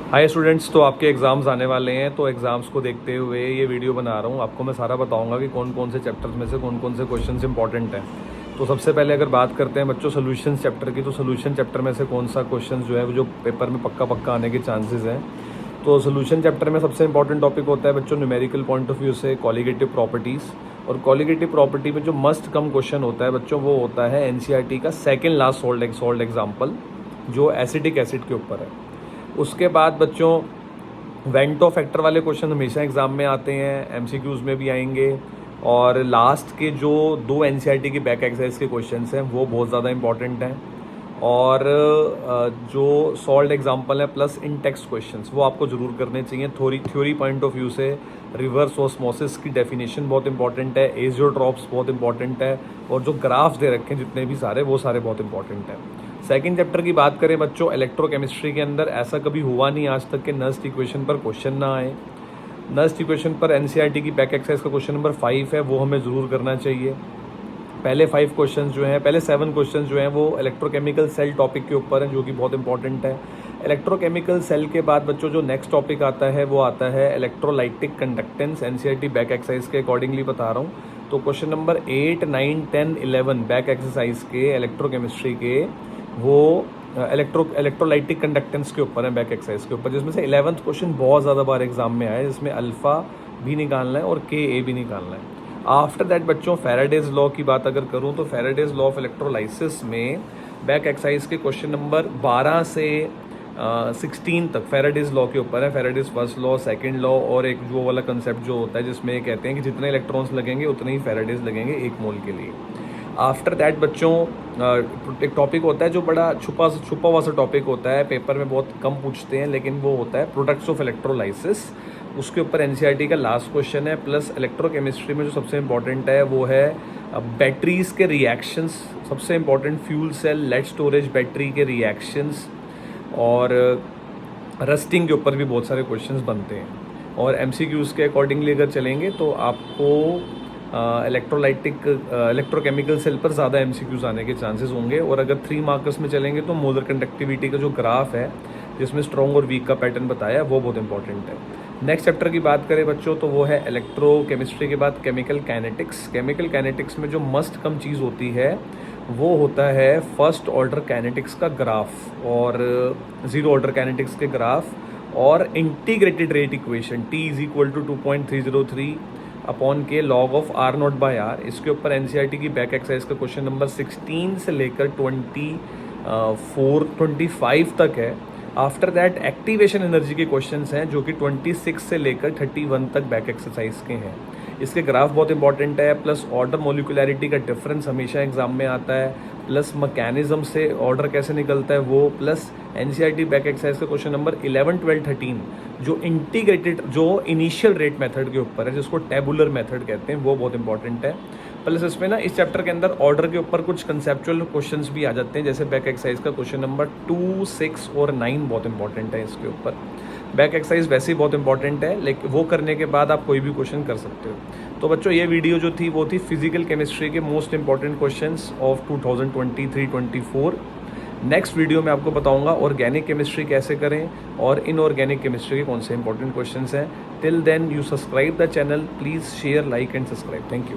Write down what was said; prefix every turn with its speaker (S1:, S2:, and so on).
S1: Hi students, तो आपके exams आने वाले हैं। तो एग्ज़ाम्स को देखते हुए ये वीडियो बना रहा हूँ। आपको मैं सारा बताऊँगा कि कौन कौन से चैप्टर्स में से कौन कौन से क्वेश्चंस इंपॉर्टेंट हैं। तो सबसे पहले अगर बात करते हैं बच्चों सोल्यूशन चैप्टर की, तो सोल्यूशन चैप्टर में से कौन सा क्वेश्चन जो है जो पेपर में पक्का पक्का आने के चांसेस हैं। तो सोल्यूशन चैप्टर में सबसे इंपॉर्टेंट टॉपिक होता है बच्चों न्यूमेरिकल पॉइंट ऑफ व्यू से कॉलिगेटिव प्रॉपर्टीज़। और कॉलिगेटिव प्रॉपर्टी में जो मस्ट कम क्वेश्चन होता है बच्चों, वो होता है एनसीईआरटी का सेकेंड लास्ट सॉल्ट एग्जाम्पल, जो एसिटिक एसिड के ऊपर है। उसके बाद बच्चों वेंटो फैक्टर वाले क्वेश्चन हमेशा एग्जाम में आते हैं, एमसीक्यूज में भी आएंगे। और लास्ट के जो दो एनसीईआरटी की बैक एक्सरसाइज के क्वेश्चंस हैं वो बहुत ज़्यादा इंपॉर्टेंट हैं। और जो सॉल्ड एग्जाम्पल है प्लस इन टेक्स्ट क्वेश्चंस वो आपको ज़रूर करने चाहिए। थ्योरी पॉइंट ऑफ व्यू से रिवर्स ऑस्मोसिस की डेफिनेशन बहुत इंपॉर्टेंट है, एजियोट्रॉप्स बहुत इंपॉर्टेंट है, और जो ग्राफ्स दे रखे हैं जितने भी सारे वो सारे बहुत इंपॉर्टेंट हैं। सेकंड चैप्टर की बात करें बच्चों, इलेक्ट्रोकेमिस्ट्री के अंदर ऐसा कभी हुआ नहीं आज तक कि नस्ट इक्वेशन पर क्वेश्चन ना आए। नस्ट इक्वेशन पर एनसीईआरटी की बैक एक्सरसाइज का क्वेश्चन नंबर 5 है, वो हमें ज़रूर करना चाहिए। पहले 5 क्वेश्चंस जो हैं, पहले 7 क्वेश्चंस जो हैं वो इलेक्ट्रोकेमिकल सेल टॉपिक के ऊपर हैं, जो कि बहुत इंपॉर्टेंट है। इलेक्ट्रोकेमिकल सेल के बाद बच्चों जो नेक्स्ट टॉपिक आता है वो आता है electrolytic conductance. NCERT back exercise के अकॉर्डिंगली बता रहा हूँ। तो क्वेश्चन नंबर 8, 9, 10, 11 बैक एक्सरसाइज के इलेक्ट्रोकेमिस्ट्री के वो इलेक्ट्रोलाइटिक कंडक्टेंस के ऊपर है, बैक एक्सरसाइज के ऊपर, जिसमें से 11th क्वेश्चन बहुत ज़्यादा बार एग्जाम में आया है, जिसमें अल्फ़ा भी निकालना है और के ए भी निकालना है। आफ्टर दैट बच्चों फैराडेज लॉ की बात अगर करूं तो फैराडेज लॉ ऑफ इलेक्ट्रोलाइसिस में बैक एक्सरसाइज के क्वेश्चन नंबर 12 से 16 तक फैराडेज लॉ के ऊपर है। Faraday's first law, second law, और एक जो वाला कंसेप्ट जो होता है जिसमें ये कहते हैं कि जितने इलेक्ट्रॉन्स लगेंगे उतने ही फैराडेज लगेंगे 1 मोल के लिए। आफ्टर दैट बच्चों एक टॉपिक होता है जो बड़ा छुपा हुआ सा टॉपिक होता है, पेपर में बहुत कम पूछते हैं, लेकिन वो होता है प्रोडक्ट्स ऑफ इलेक्ट्रोलाइसिस। उसके ऊपर एनसीईआरटी का लास्ट क्वेश्चन है। प्लस इलेक्ट्रोकेमिस्ट्री में जो सबसे इंपॉर्टेंट है वो है बैटरीज के रिएक्शंस, सबसे important fuel cell lead storage battery के रिएक्शंस, और रस्टिंग के ऊपर भी बहुत सारे क्वेश्चंस बनते हैं। और एमसीक्यूज़ के अकॉर्डिंगली अगर चलेंगे तो आपको इलेक्ट्रोकेमिकल सेल पर ज़्यादा एमसीक्यूज आने के चांसेस होंगे। और अगर 3 मार्कर्स में चलेंगे तो मोलर कंडक्टिविटी का जो ग्राफ है जिसमें स्ट्रॉन्ग और वीक का पैटर्न बताया वो बहुत इंपॉर्टेंट है। नेक्स्ट चैप्टर की बात करें बच्चों तो वो है इलेक्ट्रोकेमिस्ट्री के बाद केमिकल काइनेटिक्स। केमिकल काइनेटिक्स में जो मस्ट कम चीज़ होती है वो होता है फर्स्ट ऑर्डर काइनेटिक्स का ग्राफ, और ज़ीरो ऑर्डर काइनेटिक्स के ग्राफ, और integrated rate equation T is equal to 2.303 upon K log of R0/R। इसके ऊपर एनसीईआरटी की बैक एक्सरसाइज का क्वेश्चन नंबर 16 से लेकर 25 तक है। आफ्टर दैट एक्टिवेशन एनर्जी के क्वेश्चंस हैं जो कि 26 से लेकर 31 तक बैक एक्सरसाइज के हैं। इसके ग्राफ बहुत इंपॉर्टेंट है। प्लस ऑर्डर मोलिकुलरिटी का डिफरेंस हमेशा एग्जाम में आता है, प्लस मैकेनिज्म से ऑर्डर कैसे निकलता है वो, प्लस एनसीईआरटी बैक एक्सरसाइज का क्वेश्चन नंबर 11, 12, 13 जो इंटीग्रेटेड जो इनिशियल रेट मेथड के ऊपर है, जिसको टेबुलर मेथड कहते हैं, वो बहुत इंपॉर्टेंट है। प्लस इसमें ना इस चैप्टर के अंदर ऑर्डर के ऊपर कुछ कंसेप्चुअल क्वेश्चंस भी आ जाते हैं, जैसे बैक एक्सरसाइज का क्वेश्चन नंबर 2, 6 और 9 बहुत इंपॉर्टेंट है इसके ऊपर। बैक एक्सरसाइज वैसे ही बहुत इंपॉर्टेंट है, लेकिन वो करने के बाद आप कोई भी क्वेश्चन कर सकते हो। तो बच्चों ये वीडियो जो थी वो थी फिजिकल केमिस्ट्री के most important questions of 2023-24। Next video में आपको बताऊंगा ऑर्गेनिक केमिस्ट्री कैसे करें और इनऑर्गेनिक केमिस्ट्री के कौन से इंपॉर्टेंट क्वेश्चंस हैं। Till then you subscribe the channel, please share, like and subscribe. Thank you.